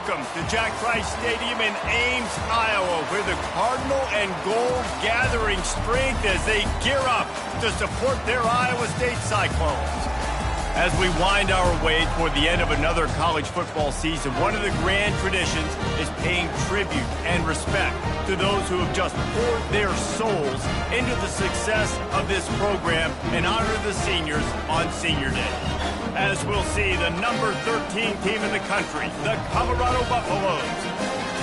Welcome to Jack Trice Stadium in Ames, Iowa, where the Cardinal and Gold gathering strength as they gear up to support their Iowa State Cyclones. As we wind our way toward the end of another college football season, one of the grand traditions is paying tribute and respect to those who have just poured their souls into the success of this program and honor the seniors on Senior Day. As we'll see, the number 13 team in the country, the Colorado Buffaloes,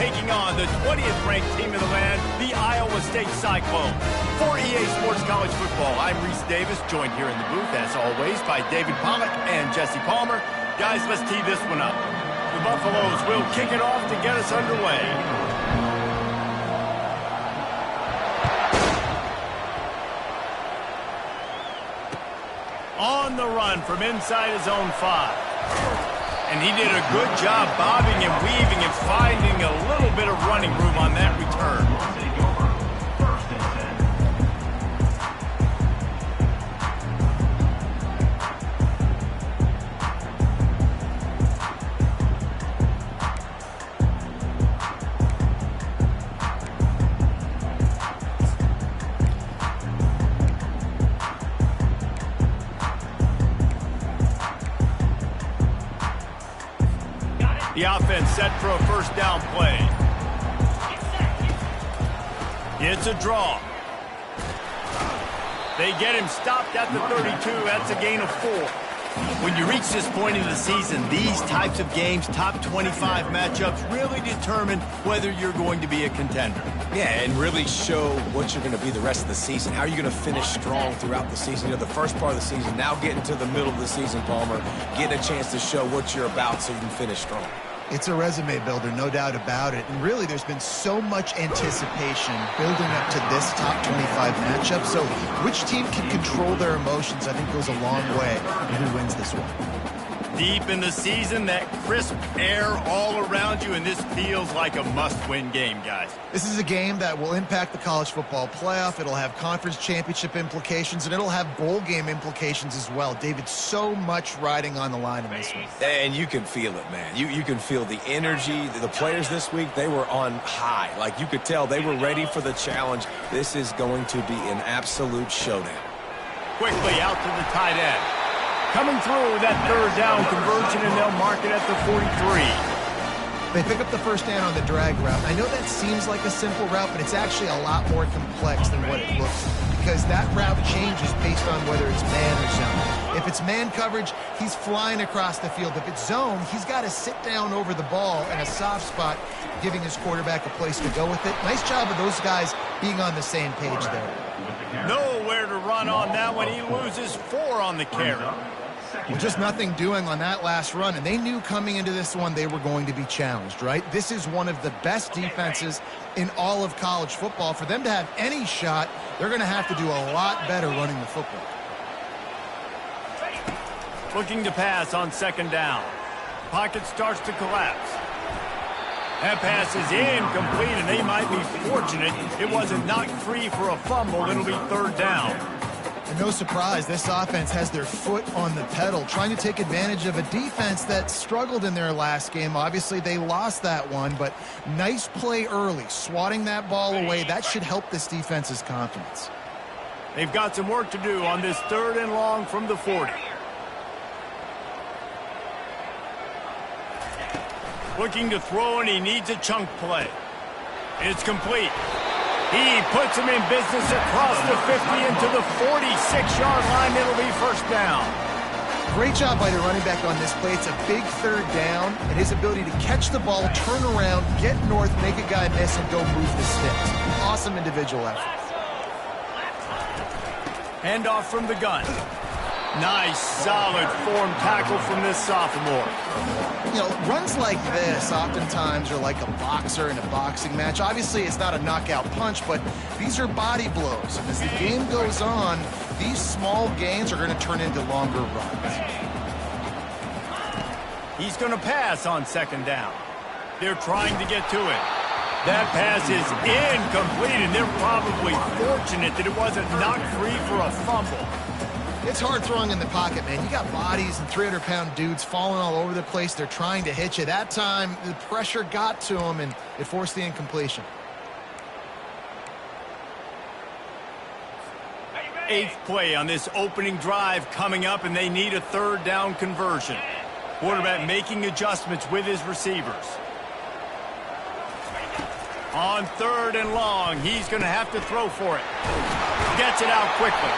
taking on the 20th ranked team in the land, the Iowa State Cyclones. For EA Sports College Football, I'm Reese Davis, joined here in the booth, as always, by David Pollack and Jesse Palmer. Guys, let's tee this one up. The Buffaloes will kick it off to get us underway. On the run from inside his own 5. And he did a good job bobbing and weaving and finding a little bit of running room on that return. The offense set for a first down play. It's a draw. They get him stopped at the 32. That's a gain of 4. When you reach this point in the season, these types of games, top 25 matchups, really determine whether you're going to be a contender. Yeah, and really show what you're going to be the rest of the season. How are you going to finish strong throughout the season? You know, the first part of the season, now getting to the middle of the season, Palmer, getting a chance to show what you're about so you can finish strong. It's a resume builder, no doubt about it. And really, there's been so much anticipation building up to this top 25 matchup. So which team can control their emotions, I think, goes a long way in who wins this one. Deep in the season, that crisp air all around you, and this feels like a must-win game, guys. This is a game that will impact the college football playoff. It'll have conference championship implications, and it'll have bowl game implications as well. David, so much riding on the line in this one. And you can feel it, man. You can feel the energy. The players this week, they were on high. Like, you could tell they were ready for the challenge. This is going to be an absolute showdown. Quickly out to the tight end. Coming through that third down conversion, and they'll mark it at the 43. They pick up the first down on the drag route. I know that seems like a simple route, but it's actually a lot more complex than what it looks like, because that route changes based on whether it's man or zone. If it's man coverage, he's flying across the field. If it's zone, he's got to sit down over the ball in a soft spot, giving his quarterback a place to go with it. Nice job of those guys being on the same page there. Nowhere to run on that one. He loses 4 on the carry. Well, just nothing doing on that last run, and they knew coming into this one they were going to be challenged, right? This is one of the best defenses in all of college football. For them to have any shot, they're going to have to do a lot better running the football. Looking to pass on second down. Pocket starts to collapse. That pass is incomplete, and they might be fortunate it wasn't knocked free for a fumble. It'll be third down. And no surprise, this offense has their foot on the pedal, trying to take advantage of a defense that struggled in their last game. Obviously, they lost that one, but nice play early, swatting that ball away. That should help this defense's confidence. They've got some work to do on this third and long from the 40. Looking to throw, and he needs a chunk play. It's complete. He puts him in business across the 50 into the 46-yard line. It'll be first down. Great job by the running back on this play. It's a big third down, and his ability to catch the ball, turn around, get north, make a guy miss, and go move the sticks. Awesome individual effort. Handoff from the gun. Nice, solid form tackle from this sophomore. You know, runs like this oftentimes are like a boxer in a boxing match. Obviously, it's not a knockout punch, but these are body blows. And as the game goes on, these small gains are going to turn into longer runs. He's going to pass on second down. They're trying to get to it. That pass is incomplete, and they're probably fortunate that it wasn't knocked free for a fumble. It's hard throwing in the pocket, man. You got bodies and 300-pound dudes falling all over the place. They're trying to hit you. That time, the pressure got to him, and it forced the incompletion. 8th play on this opening drive coming up, and they need a third down conversion. Quarterback making adjustments with his receivers. On 3rd and long, he's going to have to throw for it. Gets it out quickly.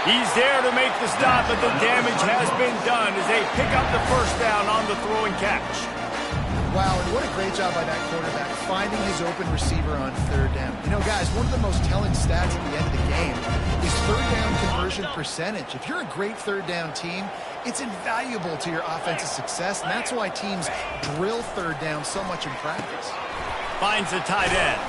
He's there to make the stop, but the damage has been done as they pick up the first down on the throw and catch. Wow, and what a great job by that quarterback, finding his open receiver on 3rd down. You know, guys, one of the most telling stats at the end of the game is 3rd down conversion percentage. If you're a great 3rd down team, it's invaluable to your offensive success, and that's why teams drill 3rd down so much in practice. Finds the tight end.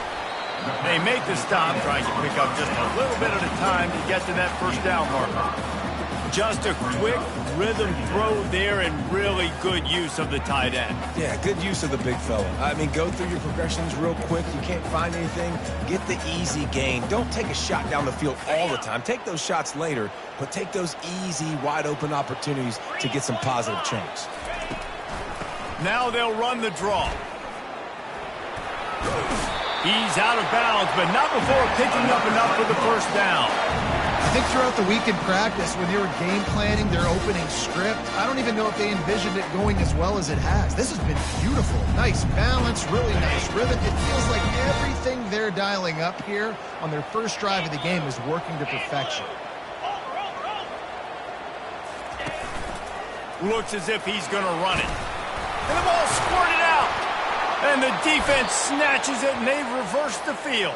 They make the stop, trying to pick up just a little bit at a time to get to that first down marker. Just a quick rhythm throw there and really good use of the tight end. Yeah, good use of the big fella. I mean, go through your progressions real quick. You can't find anything, get the easy gain. Don't take a shot down the field all the time. Take those shots later, but take those easy, wide-open opportunities to get some positive chunks. Now they'll run the draw. He's out of bounds, but not before picking up enough for the first down. I think throughout the week in practice, when they were game planning their opening script, I don't even know if they envisioned it going as well as it has. This has been beautiful. Nice balance, really nice rhythm. It feels like everything they're dialing up here on their first drive of the game is working to perfection. Looks as if he's going to run it. And the ball squirted out. And the defense snatches it, and they reverse the field.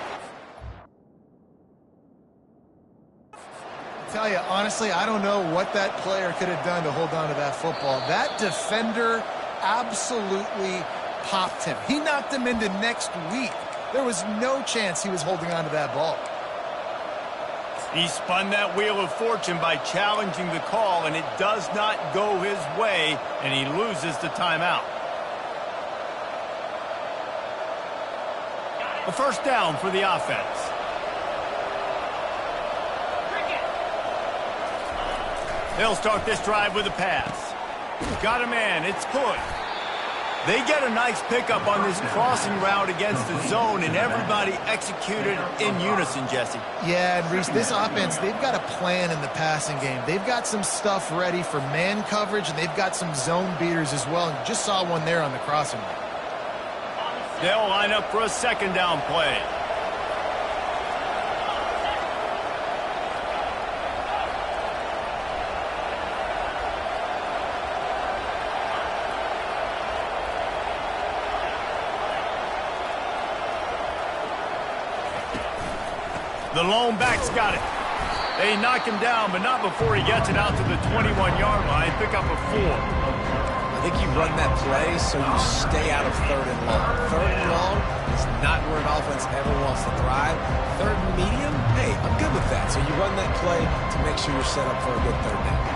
I tell you, honestly, I don't know what that player could have done to hold on to that football. That defender absolutely popped him. He knocked him into next week. There was no chance he was holding on to that ball. He spun that wheel of fortune by challenging the call, and it does not go his way, and he loses the timeout. A first down for the offense. They'll start this drive with a pass. Got a man. It's Hood. They get a nice pickup on this crossing route against the zone, and everybody executed in unison, Jesse. Yeah, and Reese, this offense, they've got a plan in the passing game. They've got some stuff ready for man coverage, and they've got some zone beaters as well, and just saw one there on the crossing route. They'll line up for a second down play. The lone back's got it. They knock him down, but not before he gets it out to the 21-yard line. Pick up a 4. I think you run that play so you stay out of 3rd and long. 3rd and long is not where an offense ever wants to thrive. 3rd and medium, hey, I'm good with that. So you run that play to make sure you're set up for a good 3rd down.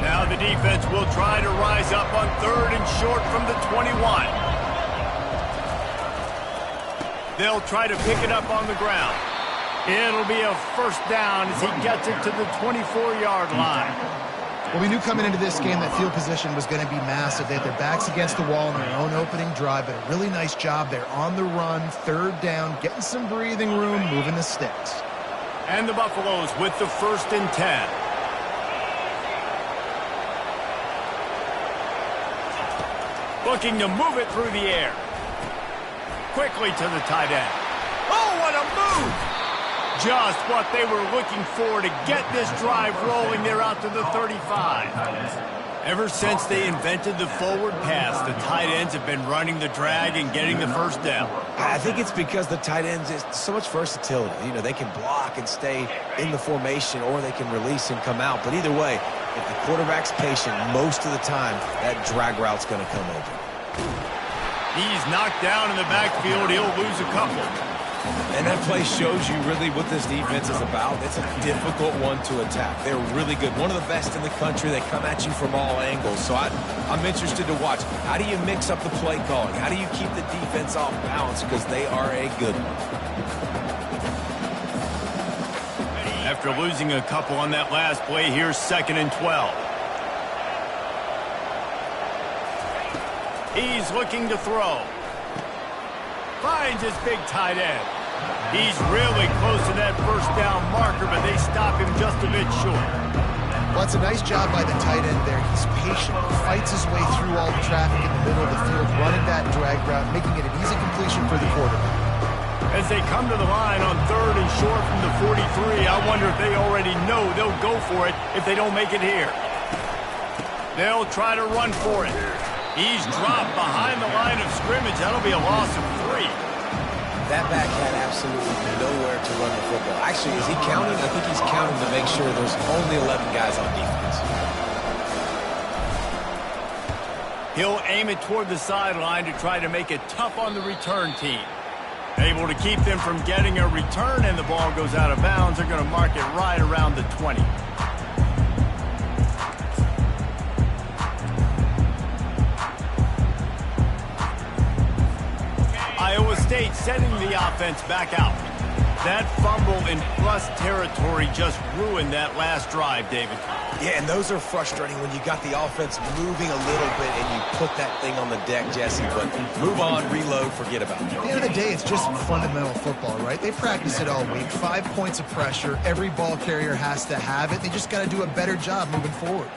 Now the defense will try to rise up on 3rd and short from the 21. They'll try to pick it up on the ground. It'll be a first down as he gets it to the 24-yard line. Well, we knew coming into this game that field position was going to be massive. They had their backs against the wall in their own opening drive, but a really nice job there on the run, 3rd down, getting some breathing room, moving the sticks. And the Buffaloes with the 1st and 10. Looking to move it through the air. Quickly to the tight end. Oh, what a move! Just what they were looking for to get this drive rolling. They're out to the 35. Ever since they invented the forward pass, the tight ends have been running the drag and getting the first down. I think it's because the tight ends is so much versatility. You know, they can block and stay in the formation, or they can release and come out. But either way, if the quarterback's patient, most of the time, that drag route's going to come open. He's knocked down in the backfield. He'll lose a couple. And that play shows you really what this defense is about. It's a difficult one to attack. They're really good. One of the best in the country. They come at you from all angles. So I'm interested to watch. How do you mix up the play calling? How do you keep the defense off balance? Because they are a good one. After losing a couple on that last play, here's 2nd and 12. He's looking to throw. Finds his big tight end. He's really close to that first down marker, but they stop him just a bit short. Well, it's a nice job by the tight end there. He's patient, fights his way through all the traffic in the middle of the field, running that drag route, making it an easy completion for the quarterback. As they come to the line on 3rd and short from the 43, I wonder if they already know they'll go for it if they don't make it here. They'll try to run for it. He's dropped behind the line of scrimmage. That'll be a loss of 3. That back had absolutely nowhere to run the football. Actually, is he counting? I think he's counting to make sure there's only 11 guys on defense. He'll aim it toward the sideline to try to make it tough on the return team. Able to keep them from getting a return, and the ball goes out of bounds. They're going to mark it right around the 20. Iowa State setting the offense back out. That fumble in plus territory just ruined that last drive, David. Yeah, and those are frustrating when you got the offense moving a little bit and you put that thing on the deck, Jesse. But move on, reload, forget about it. At the end of the day, it's just fundamental football, right? They practice it all week. 5 points of pressure. Every ball carrier has to have it. They just got to do a better job moving forward.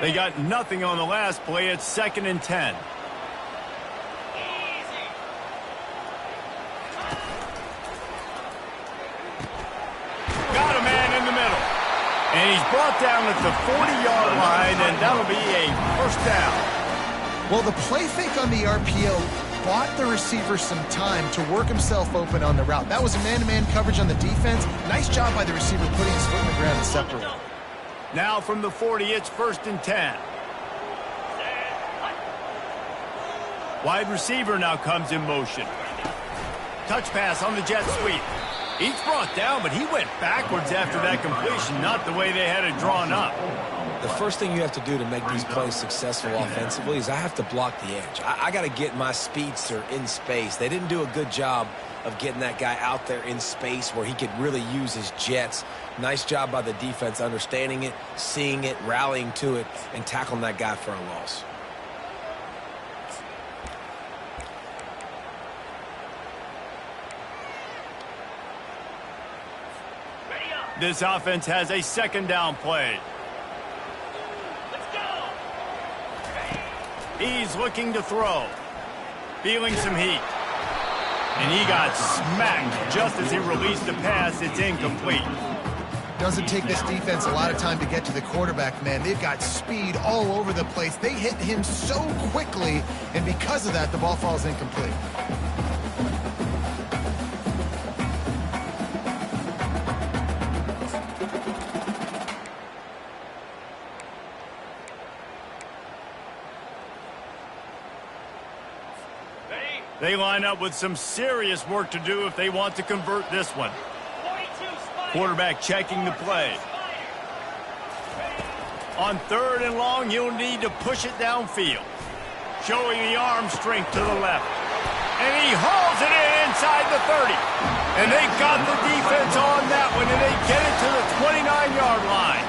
They got nothing on the last play. It's 2nd and 10. And he's brought down at the 40-yard line, and that'll be a first down. Well, the play fake on the RPO bought the receiver some time to work himself open on the route. That was a man-to-man coverage on the defense. Nice job by the receiver putting his foot in the ground and separating. Now from the 40, it's 1st and 10. Wide receiver now comes in motion. Touch pass on the jet sweep. He's brought down, but he went backwards after that completion, not the way they had it drawn up. The first thing you have to do to make these plays successful offensively is I have to block the edge. I got to get my speedster in space. They didn't do a good job of getting that guy out there in space where he could really use his jets. Nice job by the defense understanding it, seeing it, rallying to it, and tackling that guy for a loss. This offense has a 2nd down play. Let's go. He's looking to throw. Feeling some heat. And he got smacked just as he released the pass. It's incomplete. Doesn't take this defense a lot of time to get to the quarterback, man. They've got speed all over the place. They hit him so quickly, and because of that, the ball falls incomplete. They line up with some serious work to do if they want to convert this one. Quarterback checking the play. On 3rd and long, you'll need to push it downfield. Showing the arm strength to the left. And he hauls it in inside the 30. And they got the defense on that one, and they get it to the 29-yard line.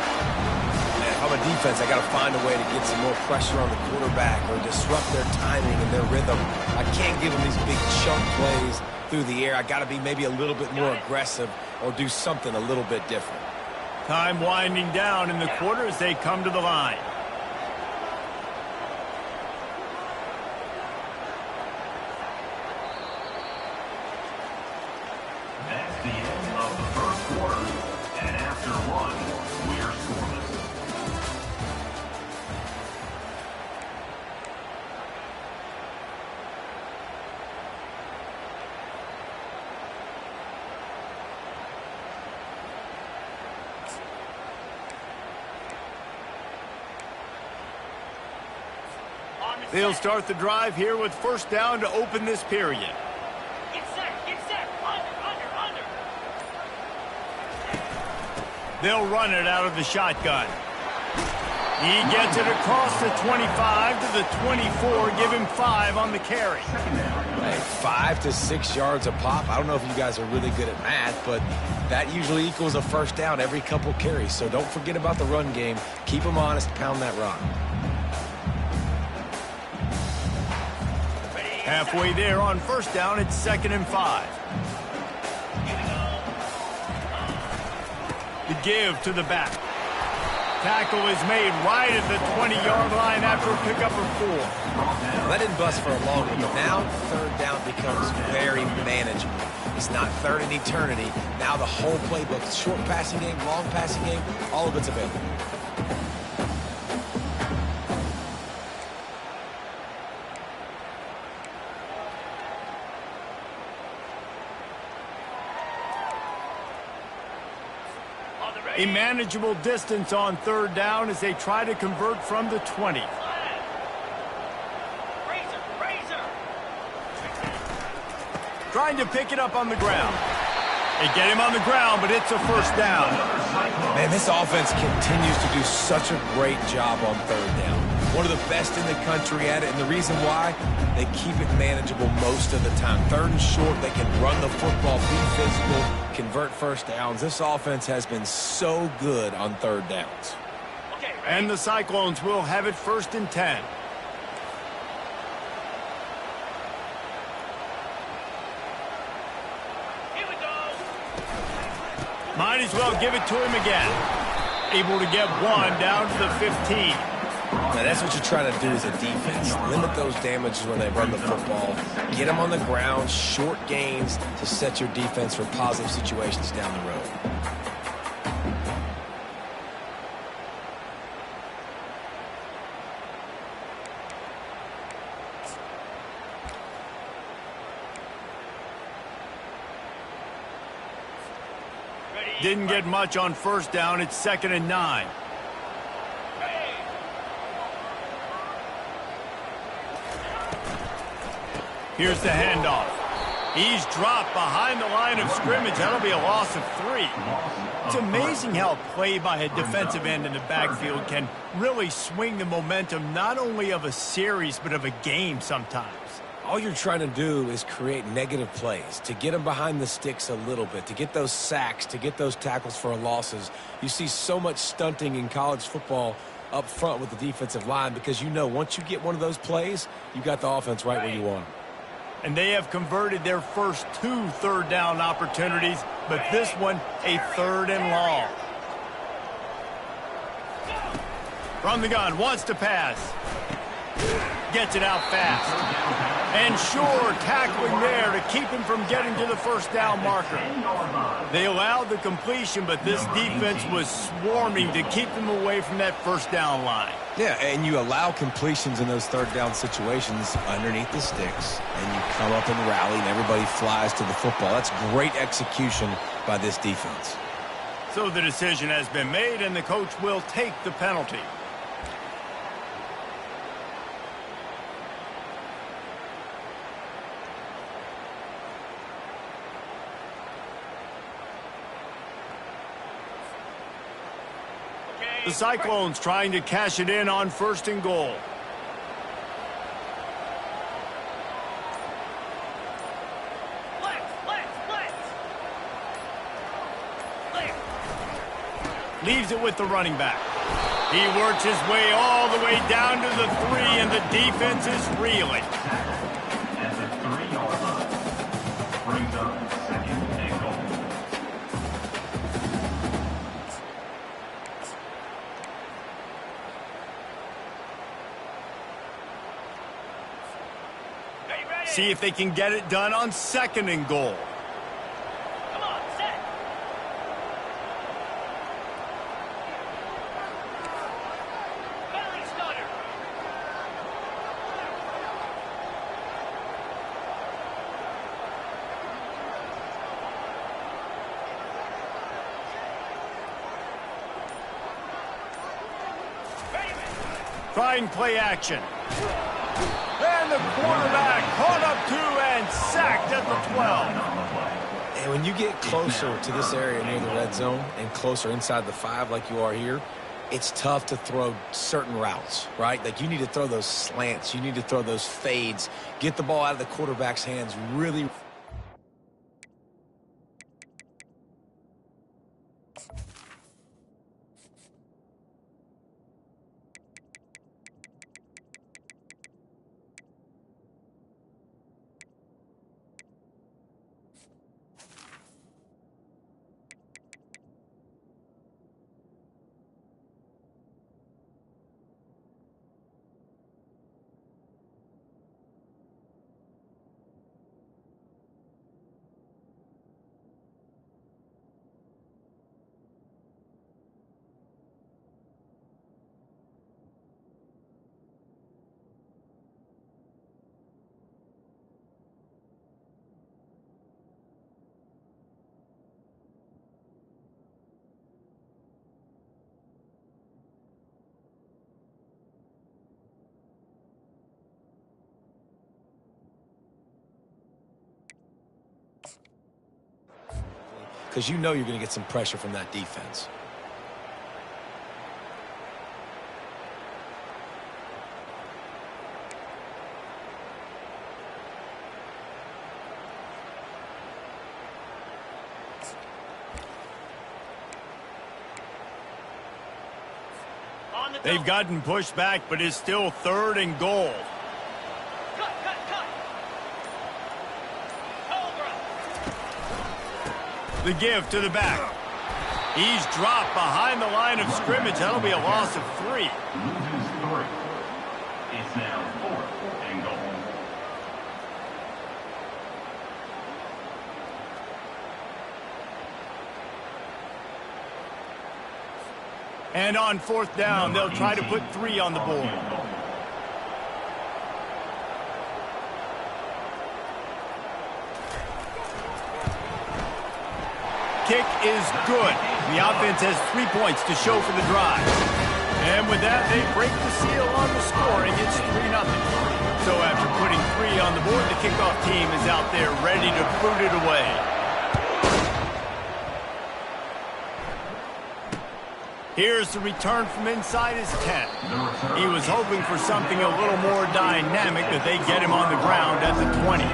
If I'm a defense, I got to find a way to get some more pressure on the quarterback or disrupt their timing and their rhythm. I can't give them these big chunk plays through the air. I got to be maybe a little bit more aggressive or do something a little bit different. Time winding down in the quarter as they come to the line. That's the end of the first quarter, and after one, we're scoreless. They'll start the drive here with first down to open this period. Get set. Under. They'll run it out of the shotgun. He gets it across the 25 to the 24, give him 5 on the carry. Hey, 5 to 6 yards a pop. I don't know if you guys are really good at math, but that usually equals a first down every couple carries. So don't forget about the run game. Keep them honest, pound that rock. Halfway there on first down, it's 2nd and 5. The give to the back. Tackle is made right at the 20-yard line after a pickup of 4. That didn't bust for a long one, but now third down becomes very manageable. It's not third in eternity. Now the whole playbook, short passing game, long passing game, all of it's available. A manageable distance on third down as they try to convert from the 20. Trying to pick it up on the ground. They get him on the ground, but it's a first down. Man, this offense continues to do such a great job on third down. One of the best in the country at it, and the reason why, they keep it manageable most of the time. 3rd and short, they can run the football, be physical, convert first downs. This offense has been so good on third downs. And the Cyclones will have it 1st and 10. Here we go. Might as well give it to him again. Able to get 1 down to the 15. Now, that's what you're trying to do as a defense. Limit those damages when they run the football. Get them on the ground, short gains to set your defense for positive situations down the road. Didn't get much on first down. It's 2nd and 9. Here's the handoff. He's dropped behind the line of scrimmage. That'll be a loss of 3. It's amazing how play by a defensive end in the backfield can really swing the momentum not only of a series but of a game sometimes. All you're trying to do is create negative plays, to get them behind the sticks a little bit, to get those sacks, to get those tackles for losses. You see so much stunting in college football up front with the defensive line because you know once you get one of those plays, you got the offense right where you want them. And they have converted their first 2 third down opportunities, but this one a 3rd and long. From the gun, wants to pass. Gets it out fast. And sure, tackling there to keep him from getting to the first down marker. They allowed the completion, but this defense was swarming to keep them away from that first down line. Yeah, and you allow completions in those third down situations underneath the sticks, and you come up and rally, and everybody flies to the football. That's great execution by this defense. So the decision has been made, and the coach will take the penalty. The Cyclones trying to cash it in on 1st and goal. Leaves it with the running back. He works his way all the way down to the 3, and the defense is reeling. At the 3-yard line. Brings up 2nd and goal. See if they can get it done on 2nd and goal. Come on, set. Belly stutter. Trying play action. And the quarterback caught up to and sacked at the 12. And when you get closer to this area near the red zone and closer inside the 5 like you are here, it's tough to throw certain routes, right? Like you need to throw those slants. You need to throw those fades. Get the ball out of the quarterback's hands really. Because you know you're going to get some pressure from that defense. They've gotten pushed back, but it's still 3rd and goal. Cut, cut, cut. Cobra. The give to the back. He's dropped behind the line of scrimmage. That'll be a loss of 3. Loses 3. It's now 4th and goal. And on 4th down, they'll try to put 3 on the board. Kick is good. The offense has 3 points to show for the drive. And with that, they break the seal on the scoring. It's 3-0. So after putting 3 on the board, the kickoff team is out there ready to boot it away. Here's the return from inside his 10. He was hoping for something a little more dynamic, that they get him on the ground at the 20.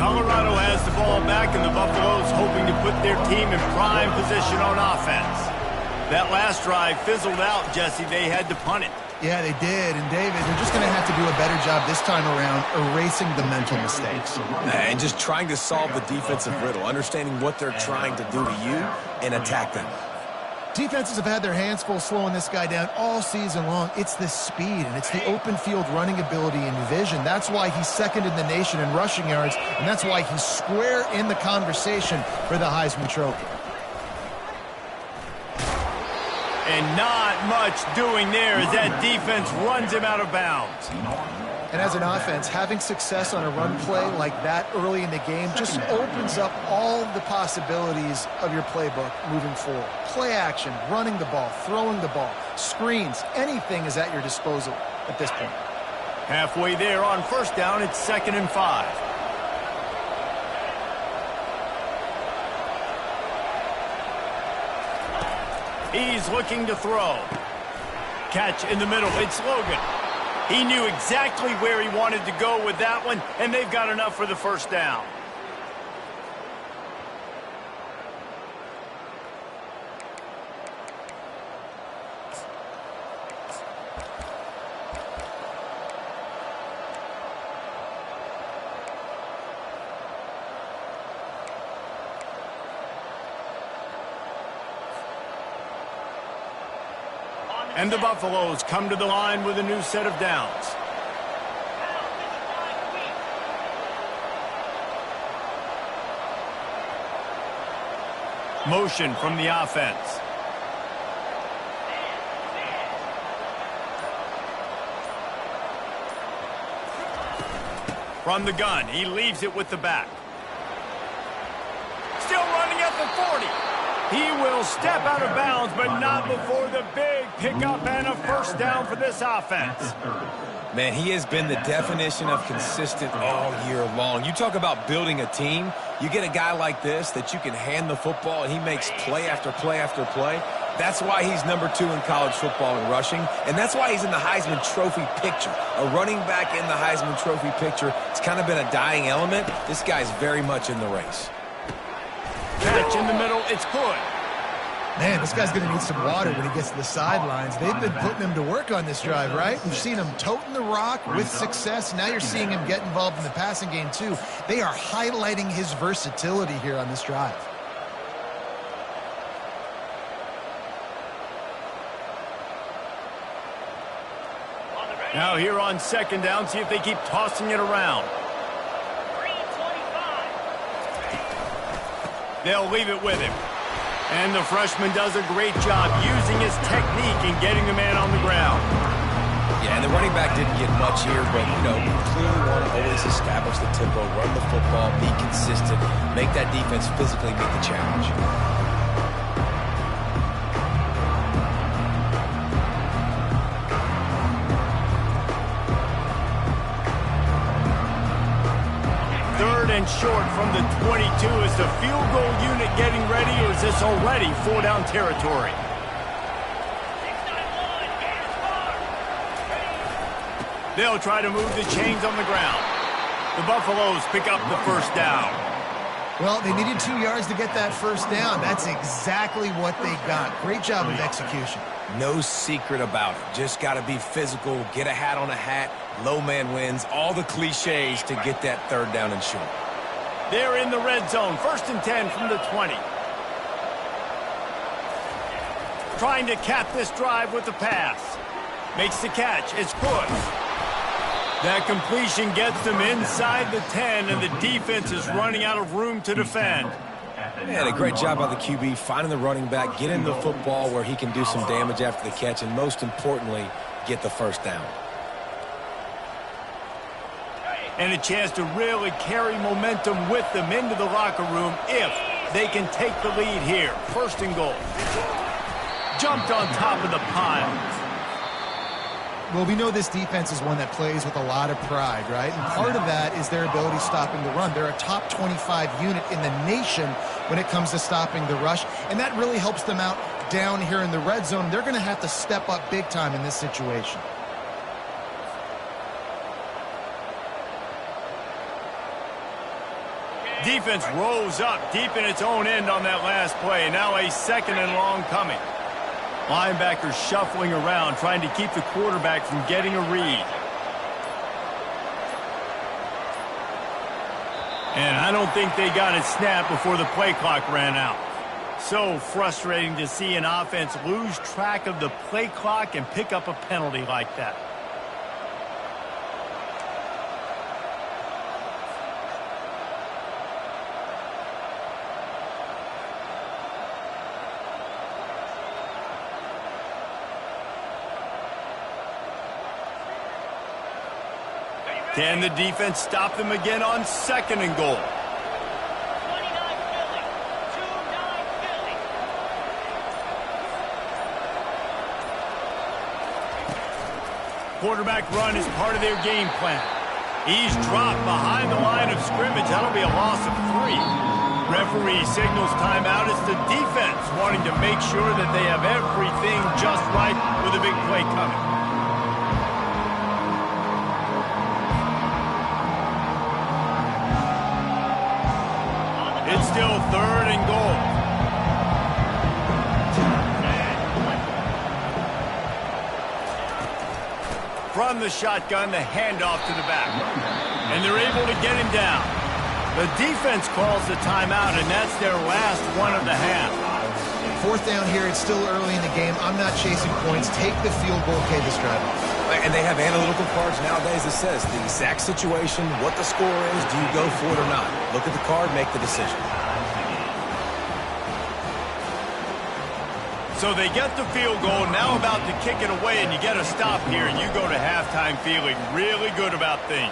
Colorado has the ball back, and the Buffaloes hoping to put their team in prime position on offense. That last drive fizzled out, Jesse. They had to punt it. Yeah, they did. And, David, they're just going to have to do a better job this time around erasing the mental mistakes. And just trying to solve the defensive riddle, understanding what they're trying to do to you and attack them. Defenses have had their hands full slowing this guy down all season long. It's the speed, and it's the open field running ability and vision. That's why he's second in the nation in rushing yards, and that's why he's square in the conversation for the Heisman Trophy. And not much doing there as that defense runs him out of bounds. And as an offense, having success on a run play like that early in the game just opens up all the possibilities of your playbook moving forward. Play action, running the ball, throwing the ball, screens, anything is at your disposal at this point. Halfway there on 1st down, it's 2nd and 5. He's looking to throw. Catch in the middle. It's Logan. He knew exactly where he wanted to go with that one, and they've got enough for the 1st down. And the Buffaloes come to the line with a new set of downs. Motion from the offense. From the gun, he leaves it with the back. Still running at the 40. He will step out of bounds, but not before the big pickup and a first down for this offense. Man, he has been the definition of consistent all year long. You talk about building a team. You get a guy like this that you can hand the football, and he makes play after play after play. That's why he's #2 in college football in rushing, and that's why he's in the Heisman Trophy picture. A running back in the Heisman Trophy picture. It's kind of been a dying element. This guy's very much in the race. Catch in the middle. It's good. Man, this guy's going to need some water when he gets to the sidelines. They've been putting him to work on this drive, right? We've seen him toting the rock with success. Now you're seeing him get involved in the passing game, too. They are highlighting his versatility here on this drive. Now here on second down, see if they keep tossing it around. They'll leave it with him. And the freshman does a great job using his technique and getting the man on the ground. Yeah, and the running back didn't get much here, but, you know, you clearly want to always establish the tempo, run the football, be consistent, make that defense physically meet the challenge. And short from the 22. Is the field goal unit getting ready, or is this already 4-down territory? They'll try to move the chains on the ground. The Buffaloes pick up the first down. Well, they needed 2 yards to get that first down. That's exactly what they got. Great job of execution. No secret about it. Just got to be physical, get a hat on a hat, low man wins, all the cliches to get that third down and short. They're in the red zone. 1st and 10 from the 20. Trying to cap this drive with the pass. Makes the catch. It's good. That completion gets them inside the 10, and the defense is running out of room to defend. Yeah, a great job by the QB finding the running back, getting the football where he can do some damage after the catch, and most importantly, get the first down. And a chance to really carry momentum with them into the locker room if they can take the lead here. 1st and goal. Jumped on top of the pile. Well, we know this defense is one that plays with a lot of pride, right? And part of that is their ability stopping the run. They're a top 25 unit in the nation when it comes to stopping the rush, and that really helps them out down here in the red zone. They're going to have to step up big time in this situation. Defense rose up deep in its own end on that last play. Now a 2nd and long coming. Linebackers shuffling around, trying to keep the quarterback from getting a read. And I don't think they got it snapped before the play clock ran out. So frustrating to see an offense lose track of the play clock and pick up a penalty like that. Can the defense stop them again on 2nd and goal? 29 Philly. 2-9 Philly. Quarterback run is part of their game plan. He's dropped behind the line of scrimmage. That'll be a loss of 3. Referee signals timeout. It's the defense wanting to make sure that they have everything just right with a big play coming. It's still 3rd and goal. From the shotgun, the handoff to the back. And they're able to get him down. The defense calls the timeout, and that's their last one of the half. 4th down here. It's still early in the game. I'm not chasing points. Take the field goal. Okay, this drive. And they have analytical cards nowadays that says the exact situation, what the score is, do you go for it or not? Look at the card, make the decision. So they get the field goal, now about to kick it away, and you get a stop here, and you go to halftime feeling really good about things.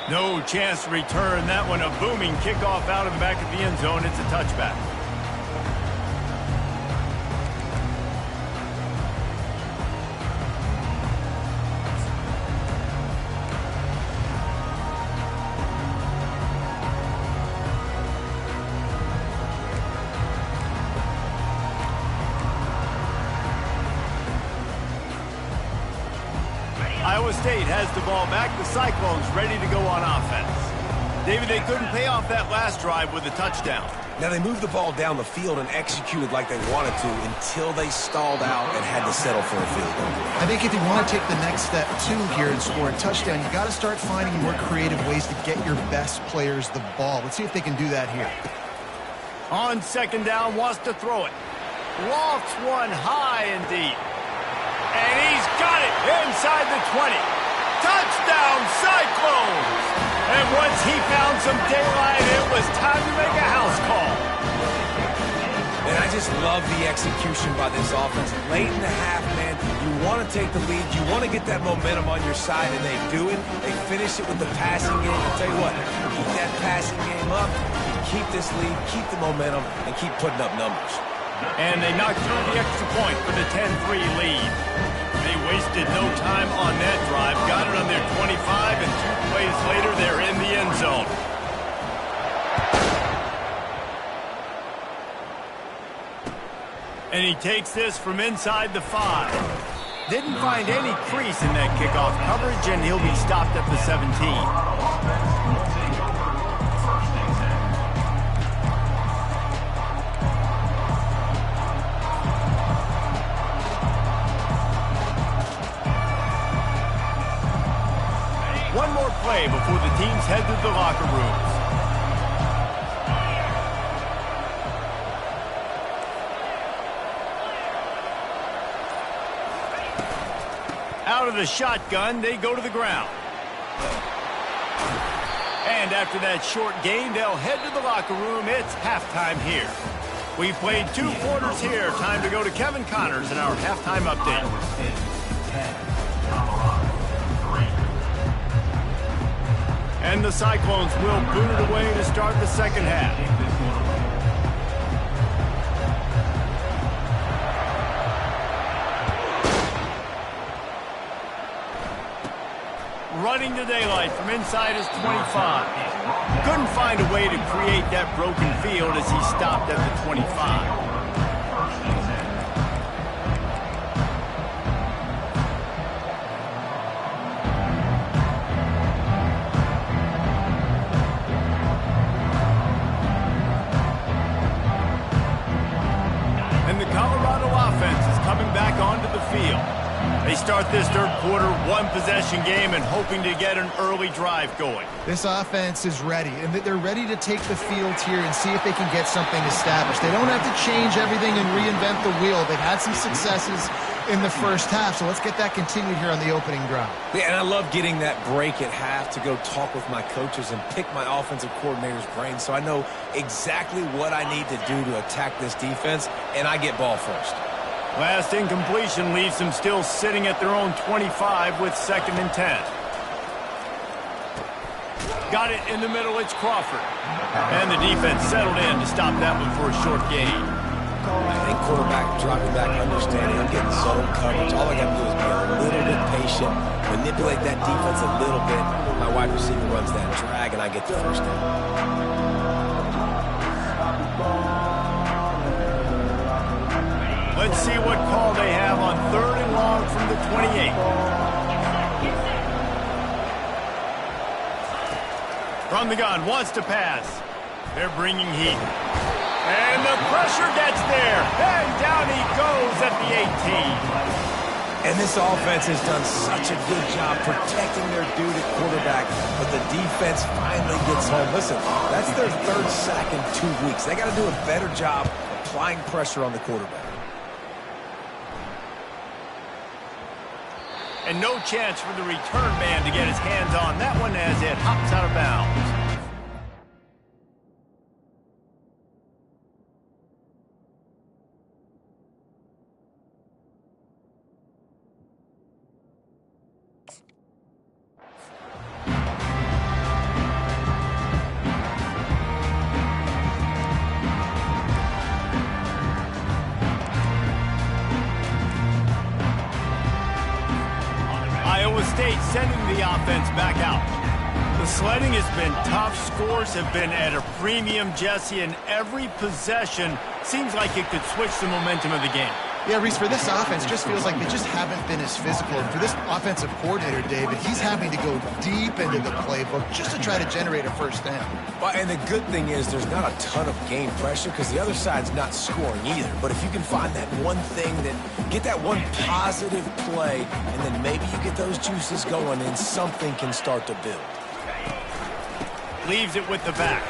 No chance to return that one. A booming kickoff out of the back of the end zone. It's a touchback. Iowa State has the ball back. The Cyclones ready to go on offense. David, they couldn't pay off that last drive with a touchdown. Now, they moved the ball down the field and executed like they wanted to until they stalled out and had to settle for a field goal. I think if you want to take the next step, too, here and score a touchdown, you got to start finding more creative ways to get your best players the ball. Let's see if they can do that here. On second down, wants to throw it. Lofts one high and deep. And he's got it inside the 20. Touchdown, Cyclones! And once he found some daylight, it was time to make a house call. And I just love the execution by this offense. Late in the half, man, you want to take the lead. You want to get that momentum on your side, and they do it. They finish it with the passing game. I'll tell you what, keep that passing game up, keep this lead, keep the momentum, and keep putting up numbers. And they knocked through the extra point for the 10-3 lead. They wasted no time on that drive. Got it on their 25, and 2 plays later, they're in the end zone. And he takes this from inside the 5. Didn't find any crease in that kickoff coverage, and he'll be stopped at the 17. One more play before the teams head to the locker rooms. Out of the shotgun, they go to the ground. And after that short gain, they'll head to the locker room. It's halftime here. We've played 2 quarters here. Time to go to Kevin Connors in our halftime update. And the Cyclones will boot it away to start the second half. Running to daylight from inside his 25. Couldn't find a way to create that broken field as he stopped at the 25. Back onto the field. They start this third quarter, 1-possession game and hoping to get an early drive going. This offense is ready, and they're ready to take the field here and see if they can get something established. They don't have to change everything and reinvent the wheel. They've had some successes in the first half, so let's get that continued here on the opening drive. Yeah, and I love getting that break at half to go talk with my coaches and pick my offensive coordinator's brain so I know exactly what I need to do to attack this defense, and I get ball first. Last incompletion leaves them still sitting at their own 25 with 2nd and 10. Got it in the middle, it's Crawford. And the defense settled in to stop that one for a short gain. I think quarterback dropping back, understanding I'm getting zone coverage. All I got to do is be a little bit patient, manipulate that defense a little bit. My wide receiver runs that drag, and I get the first down. Let's see what call they have on 3rd and long from the 28. From the gun, wants to pass. They're bringing heat. And the pressure gets there. And down he goes at the 18. And this offense has done such a good job protecting their dude at quarterback, but the defense finally gets home. Listen, that's their 3rd sack in 2 weeks. They got to do a better job applying pressure on the quarterback. And no chance for the return man to get his hands on that one as it hops out of bounds. State sending the offense back out. The sledding has been tough. Scores have been at a premium, Jesse, and every possession seems like it could switch the momentum of the game. Yeah, Reese, for this offense, just feels like they just haven't been as physical. And for this offensive coordinator, David, he's having to go deep into the playbook just to try to generate a first down. Well, and the good thing is there's not a ton of game pressure because the other side's not scoring either. But if you can find that one thing, get that one positive play, and then maybe you get those juices going and something can start to build. Leaves it with the back.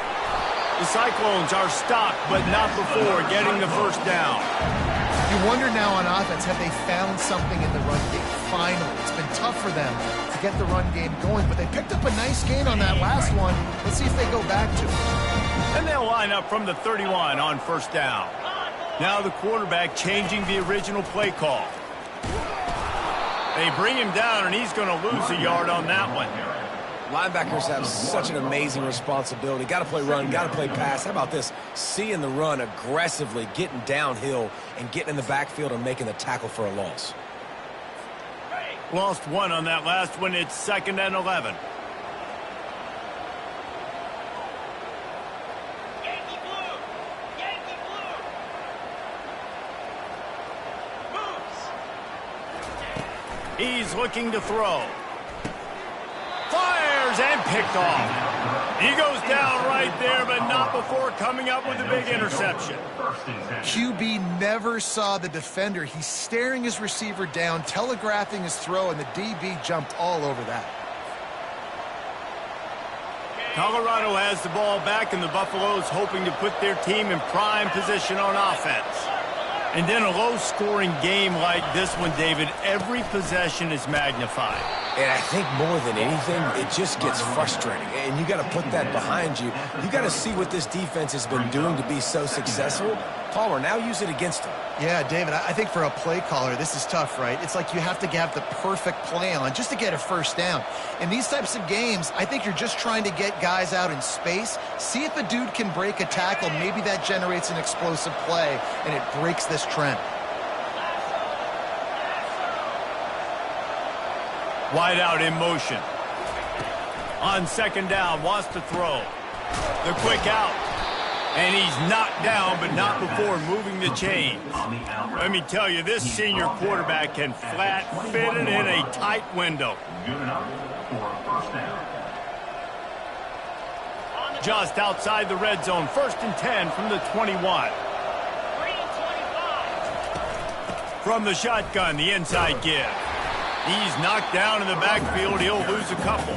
The Cyclones are stopped, but not before getting the first down. You wonder now on offense, have they found something in the run game? Finally, it's been tough for them to get the run game going, but they picked up a nice gain on that last one. Let's see if they go back to it. And they'll line up from the 31 on first down. Now the quarterback changing the original play call. They bring him down, and he's going to lose a yard on that one. Linebackers have such an amazing responsibility. Got to play run, got to play pass. How about this? Seeing the run aggressively, getting downhill, and getting in the backfield and making the tackle for a loss. Lost one on that last one. It's 2nd and 11. Yankee blue! Yankee blue! Moves! He's looking to throw. Fires and picked off. He goes down right there, but not before coming up with a big interception. QB never saw the defender. He's staring his receiver down, telegraphing his throw, and the DB jumped all over that. Colorado has the ball back, and the Buffaloes hoping to put their team in prime position on offense. And in a low-scoring game like this one, David, every possession is magnified. And I think more than anything, it just gets frustrating. And you got to put that behind you. You got to see what this defense has been doing to be so successful. Palmer, now use it against him. Yeah, David, I think for a play caller, this is tough, right? It's like you have to have the perfect play on just to get a first down. In these types of games, I think you're just trying to get guys out in space, see if a dude can break a tackle. Maybe that generates an explosive play, and it breaks this trend. Wide out in motion. On 2nd down, wants to throw. The quick out. And he's knocked down, but not before moving the chains. Let me tell you, this senior quarterback can flat fit it in a tight window. Good enough for a first down. Just outside the red zone, 1st and 10 from the 21. Green 25. From the shotgun, the inside give. He's knocked down in the backfield. He'll lose a couple.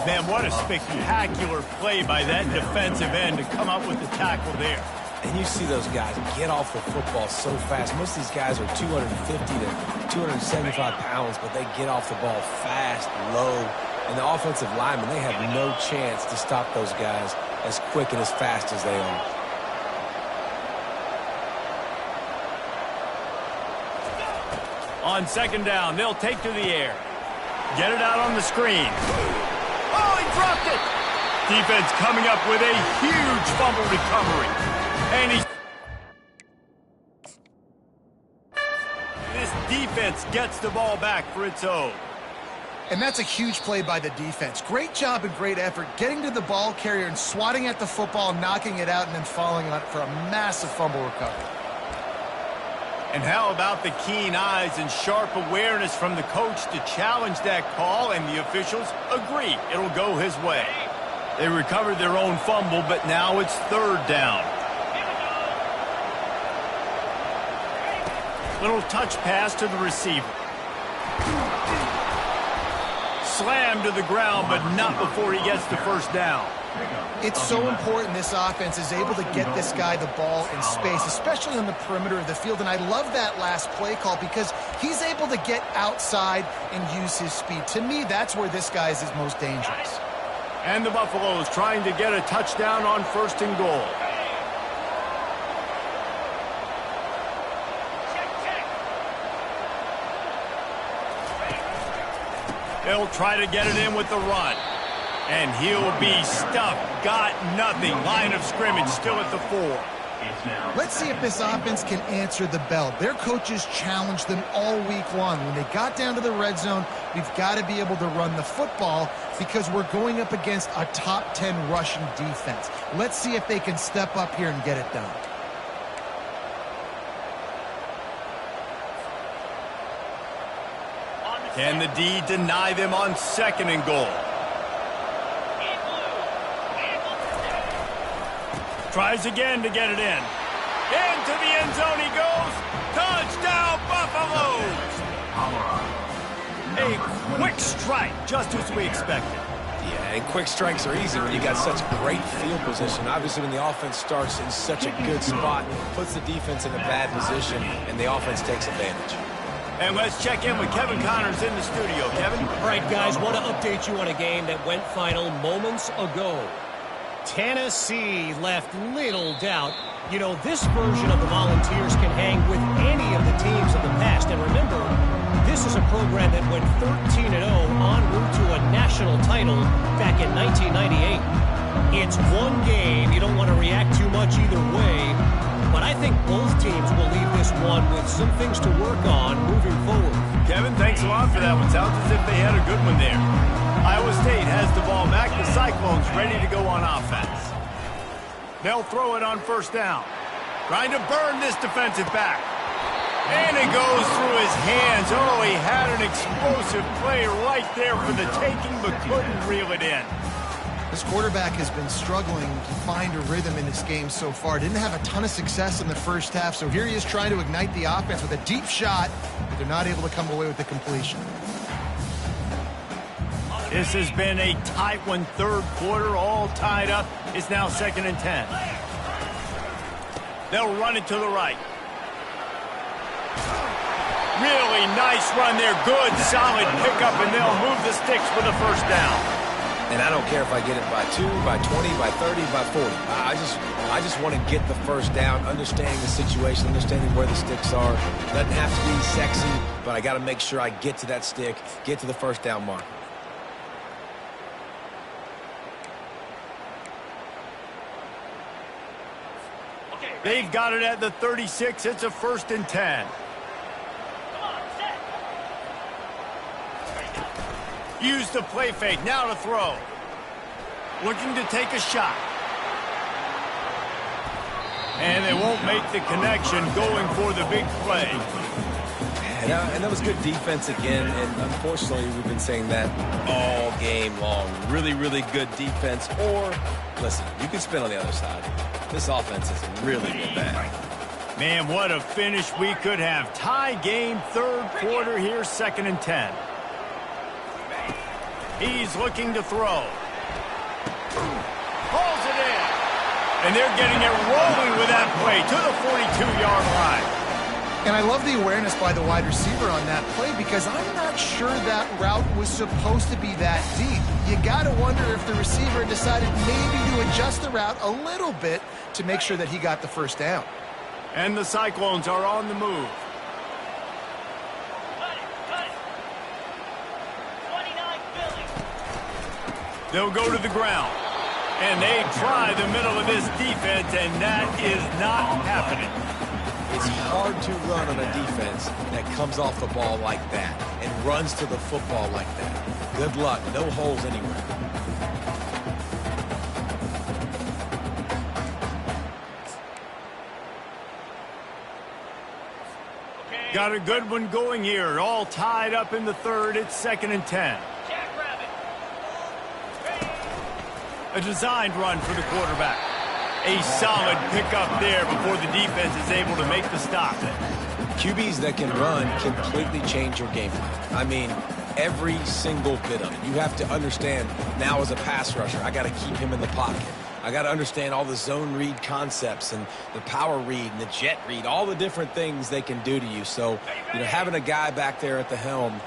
Man, what a spectacular play by that defensive end to come up with the tackle there. And you see those guys get off the football so fast. Most of these guys are 250 to 275 pounds, but they get off the ball fast, low. And the offensive linemen, they have no chance to stop those guys as quick and as fast as they are. On 2nd down, they'll take to the air. Get it out on the screen. Oh, he dropped it! Defense coming up with a huge fumble recovery. And this defense gets the ball back for its own. And that's a huge play by the defense. Great job and great effort getting to the ball carrier and swatting at the football, knocking it out, and then falling on it for a massive fumble recovery. And how about the keen eyes and sharp awareness from the coach to challenge that call, and the officials agree it'll go his way. They recovered their own fumble, but now it's 3rd down. Little touch pass to the receiver. Slammed to the ground, but not before he gets the first down. It's so important this offense is able to get this guy the ball in space, especially on the perimeter of the field. And I love that last play call because he's able to get outside and use his speed. To me, that's where this guy is his most dangerous. And the Buffaloes trying to get a touchdown on 1st and goal. They'll try to get it in with the run. And he'll be stuffed. Got nothing. Line of scrimmage still at the 4. It's now Let's see if this offense can answer the bell. Their coaches challenged them all week long. When they got down to the red zone, we've got to be able to run the football because we're going up against a top 10 rushing defense. Let's see if they can step up here and get it done. Can the D deny them on 2nd and goal? Tries again to get it in. Into the end zone he goes. Touchdown, Buffaloes! A quick strike, just as we expected. Yeah, and quick strikes are easy when you got such great field position. Obviously, when the offense starts in such a good spot, puts the defense in a bad position, and the offense takes advantage. And let's check in with Kevin Connors in the studio. Kevin? All right, guys, want to update you on a game that went final moments ago. Tennessee left little doubt. You know, this version of the Volunteers can hang with any of the teams of the past. And remember, this is a program that went 13-0 en route to a national title back in 1998. It's one game. You don't want to react too much either way. But I think both teams will leave this one with some things to work on moving forward. Kevin, thanks a lot for that one. Sounds as if they had a good one there. Iowa State has the ball back. The Cyclones ready to go on offense. They'll throw it on 1st down. Trying to burn this defensive back. And it goes through his hands. Oh, he had an explosive play right there for the taking, but couldn't reel it in. This quarterback has been struggling to find a rhythm in this game so far. Didn't have a ton of success in the first half, so here he is trying to ignite the offense with a deep shot, but they're not able to come away with the completion. This has been a tight one, 3rd quarter, all tied up. It's now 2nd and 10. They'll run it to the right. Really nice run there. Good, solid pickup, and they'll move the sticks for the 1st down. And I don't care if I get it by 2, by 20, by 30, by 40. I just want to get the 1st down, understanding the situation, understanding where the sticks are. Doesn't have to be sexy, but I got to make sure I get to that stick, get to the 1st down mark. They've got it at the 36. It's a 1st and 10. Use the play fake. Now to throw. Looking to take a shot. And they won't make the connection, going for the big play. And that was good defense again, and unfortunately we've been saying that all game long. Really, really good defense. Or, listen, you can spin on the other side. This offense has really been bad. Man, what a finish we could have. Tie game, 3rd quarter here, 2nd and 10. He's looking to throw. Pulls it in. And they're getting it rolling with that play to the 42-yard line. And I love the awareness by the wide receiver on that play because I'm not sure that route was supposed to be that deep. You got to wonder if the receiver decided maybe to adjust the route a little bit to make sure that he got the 1st down. And the Cyclones are on the move. They'll go to the ground. And they try the middle of this defense, and that is not happening. It's hard to run on a defense that comes off the ball like that and runs to the football like that. Good luck. No holes anywhere. Got a good one going here. All tied up in the 3rd. It's 2nd and 10. A designed run for the quarterback. A solid pickup there before the defense is able to make the stop. QBs that can run completely change your game plan. I mean, every single bit of it. You have to understand now as a pass rusher, I got to keep him in the pocket. I got to understand all the zone read concepts and the power read and the jet read, all the different things they can do to you. So, having a guy back there at the helm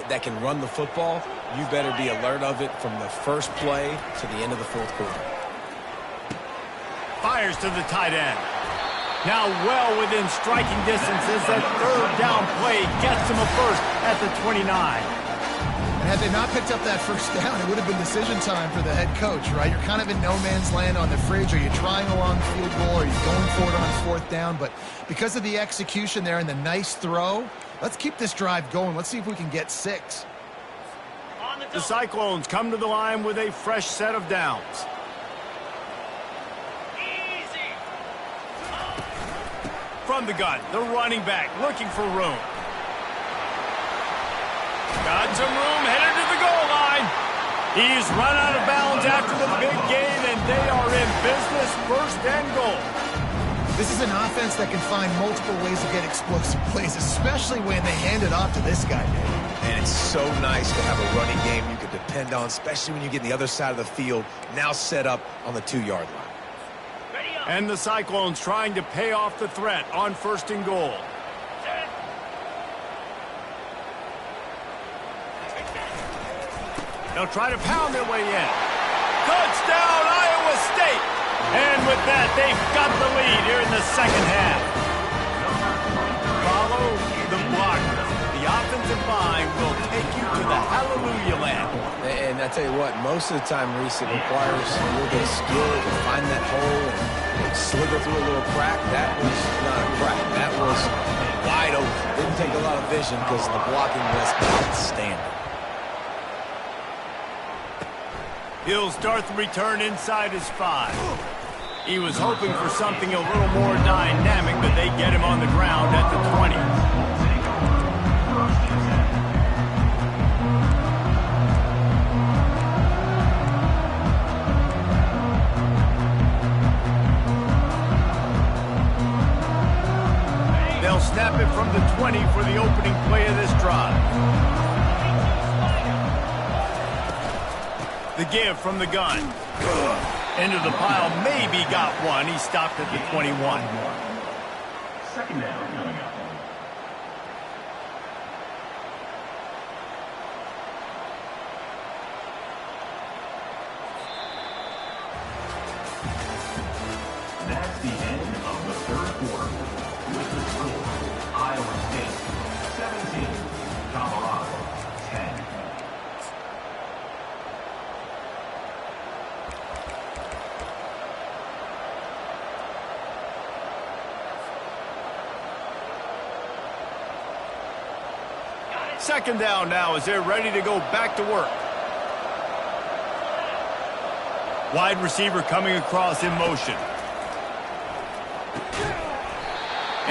that can run the football, you better be alert of it from the first play to the end of the 4th quarter. Fires to the tight end. Now well within striking distance as that 3rd down play gets him a 1st at the 29. had they not picked up that first down, it would have been decision time for the head coach, right? You're kind of in no man's land on the fridge. Are you trying a long field goal? Are you going for it on fourth down? But because of the execution there and the nice throw, let's keep this drive going. Let's see if we can get 6. The Cyclones come to the line with a fresh set of downs. Easy. From the gun, the running back looking for room. Got some room, headed to the goal line. He's run out of bounds after the big gain, and they are in business, first and goal. This is an offense that can find multiple ways to get explosive plays, especially when they hand it off to this guy, Dave. And it's so nice to have a running game you can depend on, especially when you get the other side of the field, now set up on the 2-yard line. Ready up. And the Cyclones trying to pay off the threat on first and goal. Set. They'll try to pound their way in. Touchdown, Iowa State! And with that, they've got the lead here in the second half. Follow the blocker. The offensive line will take you to the hallelujah land. And I tell you what, most of the time, Reese, it requires a little bit of skill to find that hole and slither through a little crack. That was not a crack. That was wide open. Didn't take a lot of vision because the blocking was outstanding. He'll start the return inside his 5. He was hoping for something a little more dynamic, but they get him on the ground at the 20. They'll snap it from the 20 for the opening play of this drive. The give from the gun. Into the pile, maybe got one. He stopped at the 21. Second down coming up. That's the end of the third quarter. With the score, Iowa State 17, Colorado 10. Second down now as they're ready to go back to work. Wide receiver coming across in motion.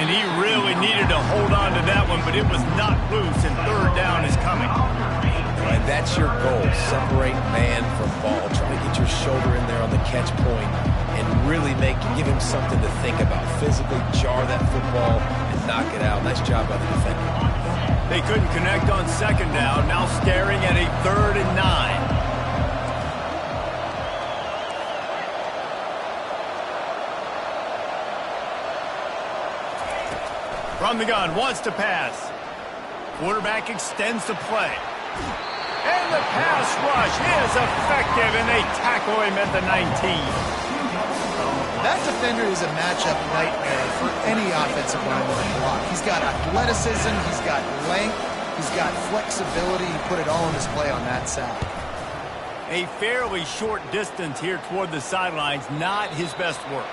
And he really needed to hold on to that one, but it was not loose, and third down is coming. And that's your goal. Separate man from ball. Try to get your shoulder in there on the catch point and really give him something to think about. Physically jar that football and knock it out. Nice job by the defender. They couldn't connect on second down, now staring at a 3rd and 9. From the gun, wants to pass. Quarterback extends the play. And the pass rush is effective, and they tackle him at the 19. That defender is a matchup nightmare for any offensive lineman to block. He's got athleticism, he's got length, he's got flexibility. He put it all on display on that side. A fairly short distance here toward the sidelines, not his best work.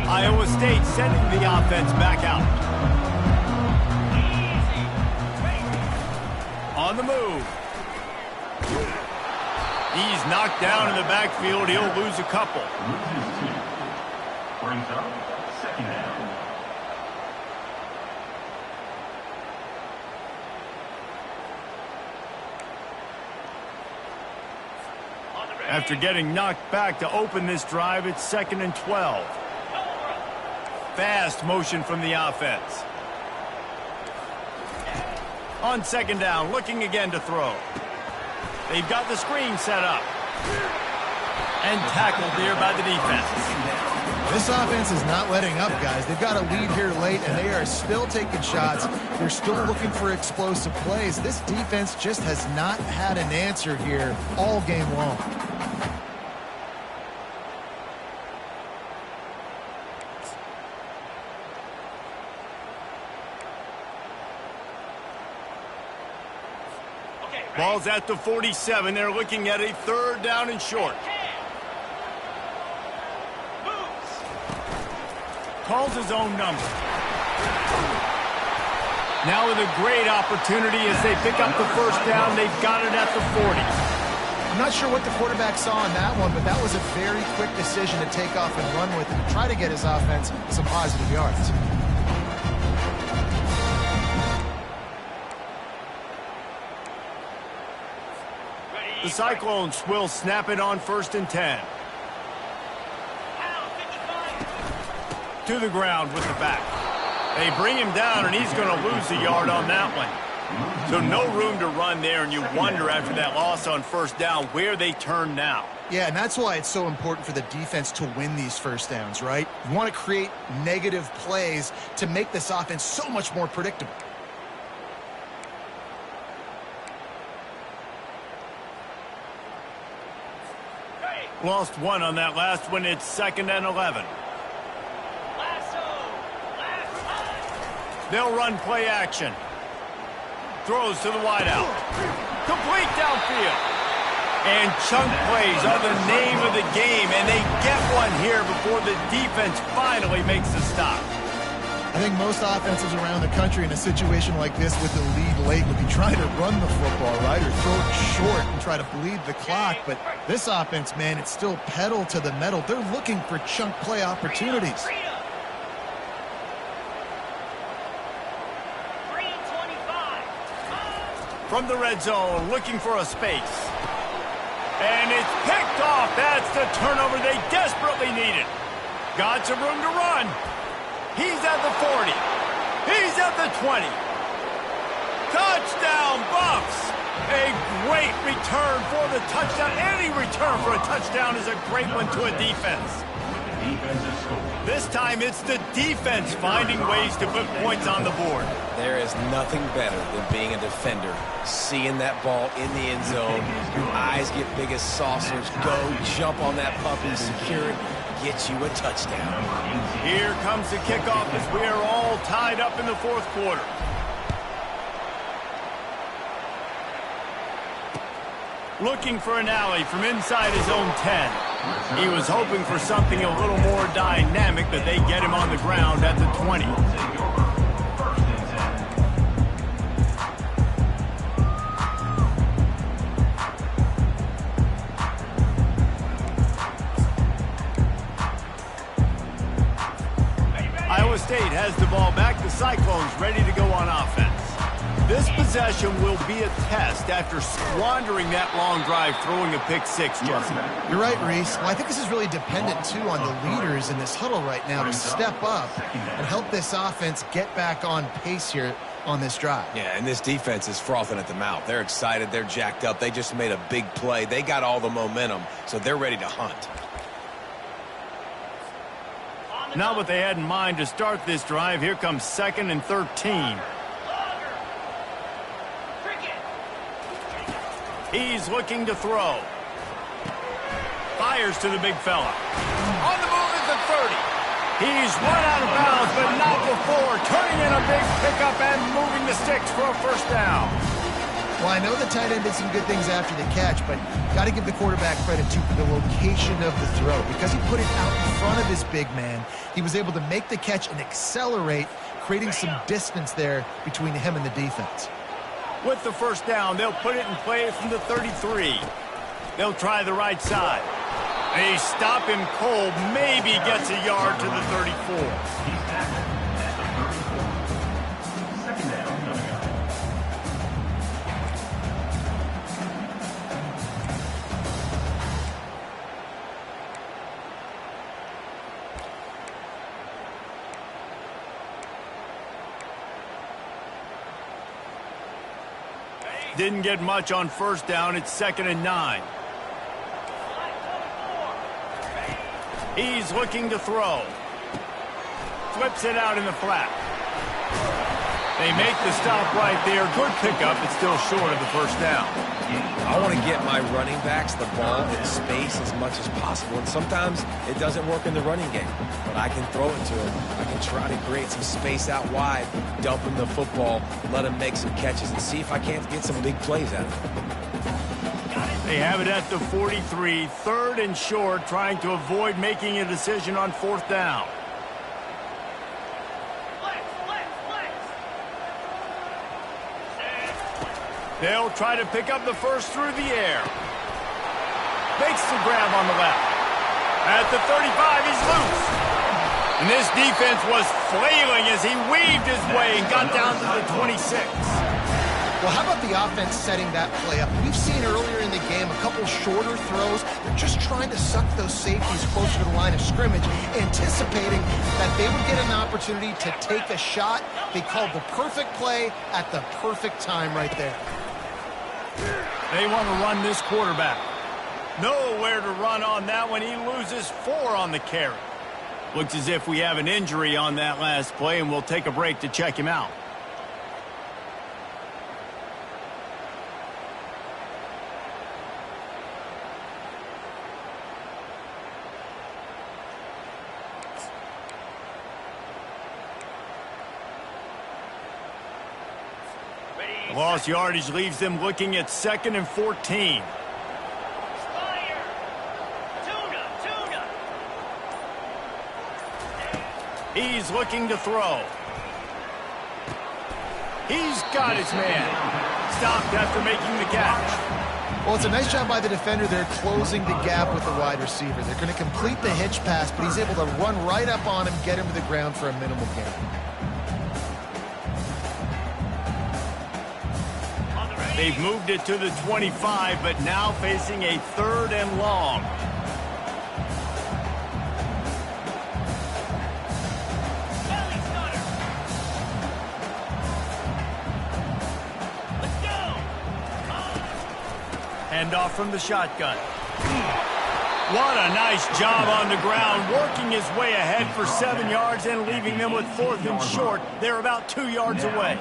Iowa State sending the offense back out. On the move. He's knocked down in the backfield. He'll lose a couple. Loses 2. Brings up second down. After getting knocked back to open this drive, it's 2nd and 12. Fast motion from the offense. On second down, looking again to throw. They've got the screen set up. And tackled there by the defense. This offense is not letting up, guys. They've got a lead here late, and they are still taking shots. They're still looking for explosive plays. This defense just has not had an answer here all game long. Ball's at the 47. They're looking at a 3rd down and short. Calls his own number. Now with a great opportunity as they pick up the 1st down. They've got it at the 40. I'm not sure what the quarterback saw on that one, but that was a very quick decision to take off and run with and try to get his offense some positive yards. The Cyclones will snap it on 1st and 10. To the ground with the back. They bring him down, and he's going to lose a yard on that one. So no room to run there, and you wonder after that loss on 1st down where they turn now. Yeah, and that's why it's so important for the defense to win these 1st downs, right? You want to create negative plays to make this offense so much more predictable. Lost one on that last one. It's 2nd and 11. They'll run play action. Throws to the wideout. Complete downfield. And chunk plays are the name of the game, and they get one here before the defense finally makes the stop. I think most offenses around the country in a situation like this with the lead late would be trying to run the football, right, or throw it short and try to bleed the clock. But this offense, man, it's still pedal to the metal. They're looking for chunk play opportunities. From the red zone, looking for a space. And it's picked off. That's the turnover they desperately needed. Got some room to run. He's at the 40. He's at the 20. Touchdown, Buffs. A great return for the touchdown. Any return for a touchdown is a great one to a defense. This time it's the defense finding ways to put points on the board. There is nothing better than being a defender. Seeing that ball in the end zone, your eyes get big as saucers. Go, jump on that puppy, secure it, get you a touchdown. Here comes the kickoff as we are all tied up in the 4th quarter. Looking for an alley from inside his own 10. He was hoping for something a little more dynamic, but they get him on the ground at the 20. Iowa State has the ball back. The Cyclones ready to go on offense. This possession will be a test after squandering that long drive, throwing a pick 6, Jesse. You're right, Reese. Well, I think this is really dependent, too, on the leaders in this huddle right now to step up and help this offense get back on pace here on this drive. Yeah, and this defense is frothing at the mouth. They're excited. They're jacked up. They just made a big play. They got all the momentum, so they're ready to hunt. Not what they had in mind to start this drive. Here comes 2nd and 13. He's looking to throw. Fires to the big fella. On the move at the 30. He's run out of bounds, but not before. Turning in a big pickup and moving the sticks for a 1st down. Well, I know the tight end did some good things after the catch, but got to give the quarterback credit to the location of the throw. Because he put it out in front of his big man, he was able to make the catch and accelerate, creating some distance there between him and the defense. With the 1st down, they'll put it in play from the 33. They'll try the right side. They stop him cold, maybe gets a yard to the 34. He's tackled at the 34. 2nd down coming up. Didn't get much on 1st down. It's 2nd and 9. He's looking to throw. Flips it out in the flat. They make the stop right there. Good pickup, but still short of the first down. I want to get my running backs the ball in space as much as possible. And sometimes it doesn't work in the running game. But I can throw it to him. I can try to create some space out wide, dump him the football, let him make some catches, and see if I can't get some big plays out of him. They have it at the 43, 3rd and short, trying to avoid making a decision on 4th down. They'll try to pick up the first through the air. Makes the grab on the left. At the 35, he's loose. And this defense was flailing as he weaved his way and got down to the 26. Well, how about the offense setting that play up? We've seen earlier in the game a couple shorter throws. They're just trying to suck those safeties closer to the line of scrimmage, anticipating that they would get an opportunity to take a shot. They called the perfect play at the perfect time right there. They want to run this quarterback. Nowhere to run on that one. He loses 4 on the carry. Looks as if we have an injury on that last play, and we'll take a break to check him out. Lost yardage leaves them looking at 2nd and 14. He's looking to throw. He's got his man. Stopped after making the catch. Well, it's a nice job by the defender. They're closing the gap with the wide receiver. They're going to complete the hitch pass, but he's able to run right up on him, get him to the ground for a minimal gain. They've moved it to the 25, but now facing a 3rd and long. Handoff from the shotgun. What a nice job on the ground, working his way ahead for 7 yards and leaving them with 4th and short. They're about 2 yards away.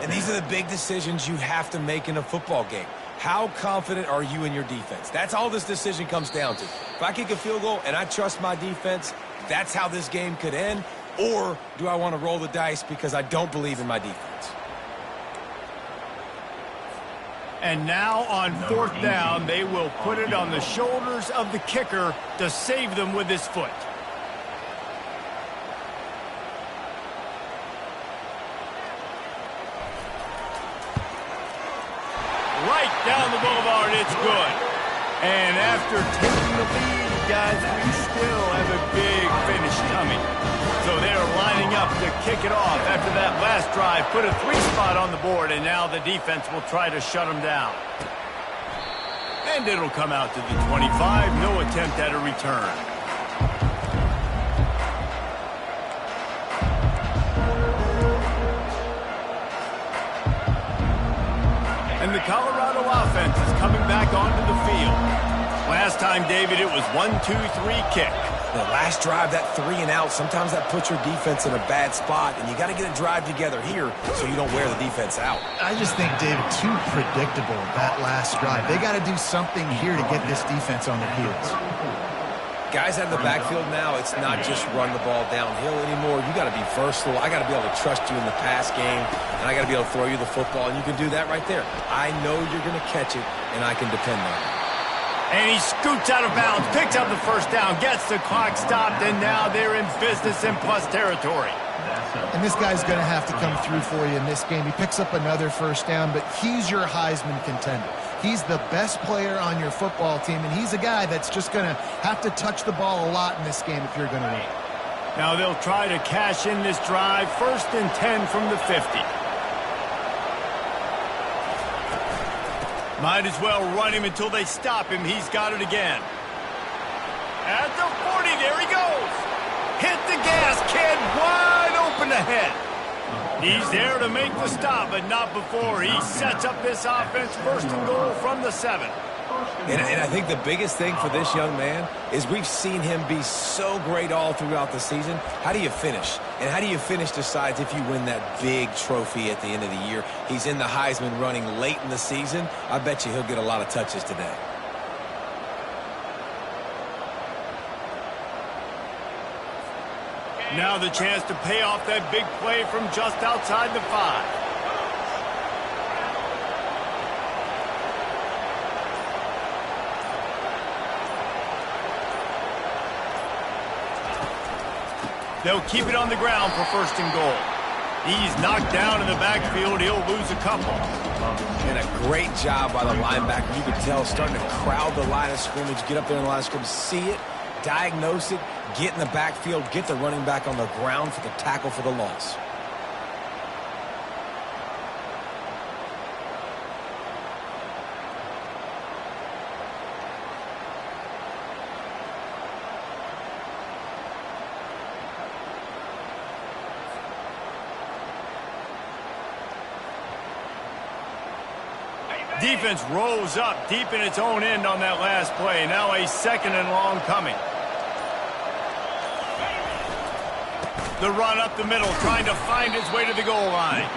And these are the big decisions you have to make in a football game. How confident are you in your defense? That's all this decision comes down to. If I kick a field goal and I trust my defense, that's how this game could end. Or do I want to roll the dice because I don't believe in my defense? And now on 4th down, they will put it on the shoulders of the kicker to save them with his foot. Right down the boulevard, it's good. And after taking the lead, guys, we still have a big finish coming. So they're lining up to kick it off after that last drive. Put a 3-spot on the board, and now the defense will try to shut them down. And it'll come out to the 25. No attempt at a return. And the Colorado offense is coming back onto the field. Last time, David, it was 1-2-3 kick. The last drive, that 3 and out, sometimes that puts your defense in a bad spot, and you got to get a drive together here so you don't wear the defense out. I just think, David, too predictable, that last drive. They got to do something here to get this defense on their heels. Guys out of the backfield now, it's not just run the ball downhill anymore. You got to be versatile. I got to be able to trust you in the pass game, and I got to be able to throw you the football, and you can do that right there. I know you're going to catch it, and I can depend on it. And he scoots out of bounds, picks up the first down, gets the clock stopped, and now they're in business in plus territory. And this guy's going to have to come through for you in this game. He picks up another first down, but he's your Heisman contender. He's the best player on your football team, and he's a guy that's just going to have to touch the ball a lot in this game if you're going to win. Now they'll try to cash in this drive. 1st and 10 from the 50. Might as well run him until they stop him. He's got it again. At the 40, there he goes. Hit the gas, kid, wide open ahead. He's there to make the stop, but not before. He sets up this offense 1st and goal from the 7. And I think the biggest thing for this young man is we've seen him be so great all throughout the season. How do you finish? And how do you finish decides if you win that big trophy at the end of the year. He's in the Heisman running late in the season. I bet you he'll get a lot of touches today. Now the chance to pay off that big play from just outside the 5. They'll keep it on the ground for 1st and goal. He's knocked down in the backfield. He'll lose a couple. And a great job by the linebacker. You could tell starting to crowd the line of scrimmage, get up there in the line of scrimmage, see it, diagnose it, get in the backfield, get the running back on the ground for the tackle for the loss. Defense rolls up deep in its own end on that last play. Now a 2nd and long coming. The run up the middle, trying to find his way to the goal line.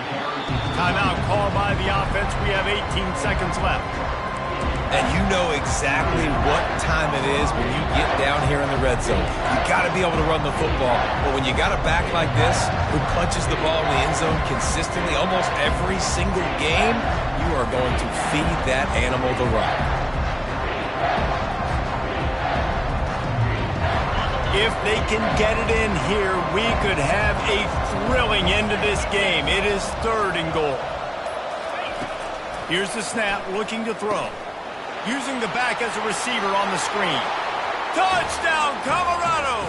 Timeout called by the offense. We have 18 seconds left. And you know exactly what time it is when you get down here in the red zone. You got to be able to run the football. But when you got a back like this who punches the ball in the end zone consistently almost every single game, you are going to feed that animal the rock. If they can get it in here, we could have a thrilling end to this game. It is 3rd and goal. Here's the snap, looking to throw. Using the back as a receiver on the screen. Touchdown, Colorado!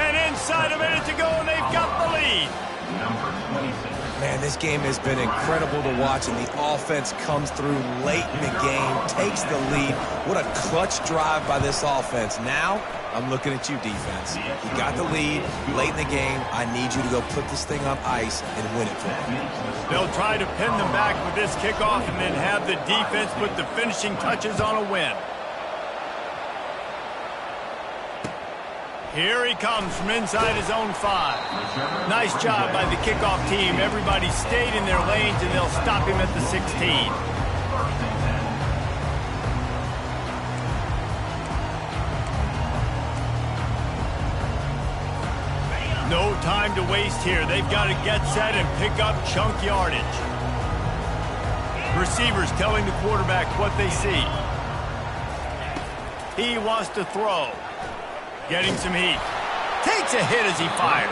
And inside a minute to go, and they've got the lead. Number 26. Man, this game has been incredible to watch, and the offense comes through late in the game, takes the lead. What a clutch drive by this offense. Now, I'm looking at you, defense. You got the lead late in the game. I need you to go put this thing on ice and win it for me. They'll try to pin them back with this kickoff and then have the defense put the finishing touches on a win. Here he comes from inside his own 5. Nice job by the kickoff team. Everybody stayed in their lanes, and they'll stop him at the 16. No time to waste here. They've got to get set and pick up chunk yardage. Receivers telling the quarterback what they see. He wants to throw. Getting some heat. Takes a hit as he fires.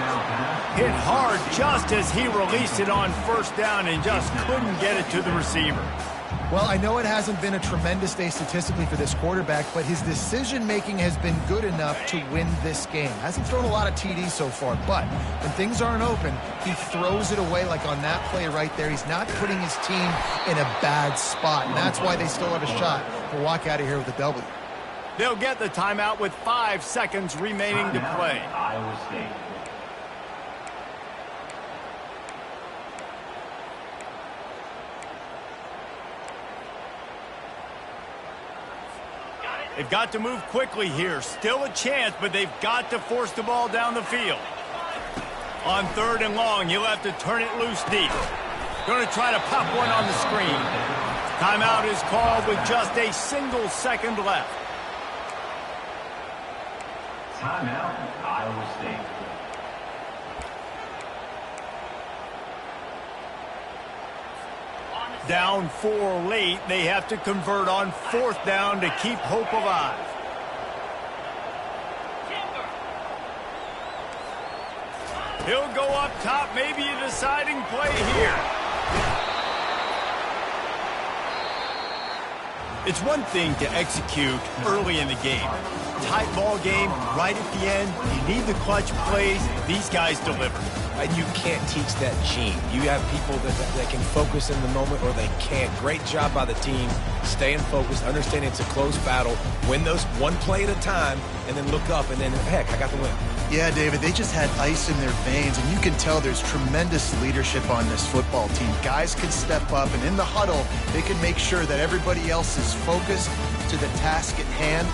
Hit hard just as he released it on 1st down and just couldn't get it to the receiver. Well, I know it hasn't been a tremendous day statistically for this quarterback, but his decision-making has been good enough to win this game. Hasn't thrown a lot of TDs so far, but when things aren't open, he throws it away like on that play right there. He's not putting his team in a bad spot, and that's why they still have a shot to walk out of here with a W. They'll get the timeout with 5 seconds remaining to play. Iowa State. They've got to move quickly here. Still a chance, but they've got to force the ball down the field. On 3rd and long, you'll have to turn it loose deep. Going to try to pop one on the screen. Timeout is called with just a single second left. Timeout, Iowa State. Down 4 late, they have to convert on 4th down to keep hope alive. He'll go up top, maybe a deciding play here. It's one thing to execute early in the game. Tight ball game, right at the end, you need the clutch plays. These guys deliver. And you can't teach that gene. You have people that can focus in the moment or they can't. Great job by the team, staying focused, understanding it's a close battle, win those one play at a time, and then look up, and then, heck, I got the win. Yeah, David, they just had ice in their veins, and you can tell there's tremendous leadership on this football team. Guys can step up, and in the huddle, they can make sure that everybody else is focused to the task at hand.